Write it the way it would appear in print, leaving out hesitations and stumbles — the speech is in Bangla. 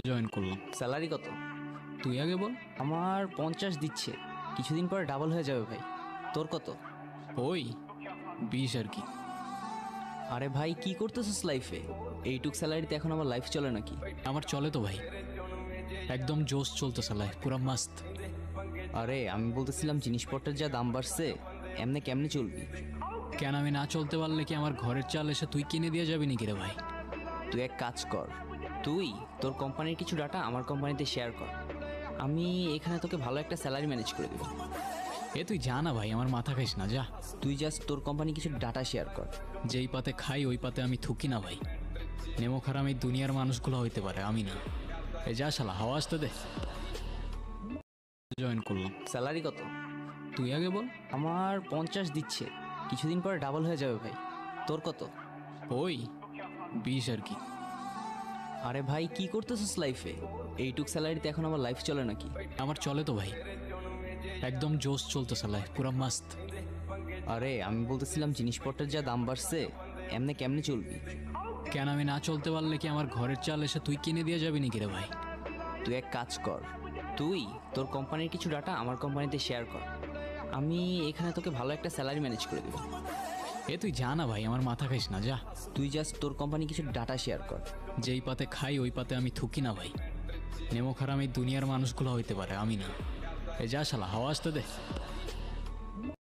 জয়েন করলাম। স্যালারি কত? তুই আগে বল। আমার 50 দিচ্ছে, কিছুদিন পরে ডাবল হয়ে যাবে ভাই। তোর কত? ওই 20 আর কি। আরে ভাই কি করতেছিস লাইফে? এইটুক স্যালারিতে এখন আমার লাইফ চলে নাকি? আমার চলে তো ভাই, একদম জোশ চলতেছে লাইফ, পুরা মাস্ত। আরে আমি বলতেছিলাম জিনিসপত্রের যা দাম বাড়ছে, এমনি কেমনে চলবি? কেন আমি না চলতে পারলে কি আমার ঘরের চাল এসে তুই কিনে দিয়ে যাবি নাকি রে ভাই? তুই এক কাজ কর, তুই তোর কোম্পানির কিছু ডাটা আমার কোম্পানিতে শেয়ার কর, আমি এখানে তোকে ভালো একটা স্যালারি ম্যানেজ করে দেবো। এ তুই যা না ভাই, আমার মাথা খাইস না, যা। তুই জাস্ট তোর কোম্পানি কিছু ডাটা শেয়ার কর। যেই পাতে খাই ওই পাতে আমি থুকি না ভাই। নেমো খারাপ এই দুনিয়ার মানুষগুলো হইতে পারে, আমি না। এ যা শালা, হাওয়া আসতে দে। জয়েন করলাম। স্যালারি কত? তুই আগে বল। আমার 50 দিচ্ছে, কিছুদিন পরে ডাবল হয়ে যাবে ভাই। তোর কত? ওই 20 আর কি। আরে ভাই কি করতেছিস লাইফে? এইটুক স্যালারিতে এখন আমার লাইফ চলে নাকি? আমার চলে তো ভাই, একদম জোশ চলতেছে লাইফ, পুরা মাস্ত। আরে আমি বলতেছিলাম জিনিসপত্রের যা দাম বাড়ছে, এমনি কেমনে চলবি? কেন আমি না চলতে পারলে কি আমার ঘরের চাল এসে তুই কিনে দিয়ে যাবি নাকি রে ভাই? তুই এক কাজ কর, তুই তোর কোম্পানির কিছু ডাটা আমার কোম্পানিতে শেয়ার কর, আমি এখানে তোকে ভালো একটা স্যালারি ম্যানেজ করে দেবো। এ তুই যা না ভাই, আমার মাথা খাইস না, যা। তুই জাস্ট তোর কোম্পানি কিছু ডাটা শেয়ার কর। যেই পাতে খাই ওই পাতে আমি থুকি না ভাই। নেমো খারাপ এই দুনিয়ার মানুষগুলো হইতে পারে, আমি না। এ যা শালা, হাওয়া আসতে দে।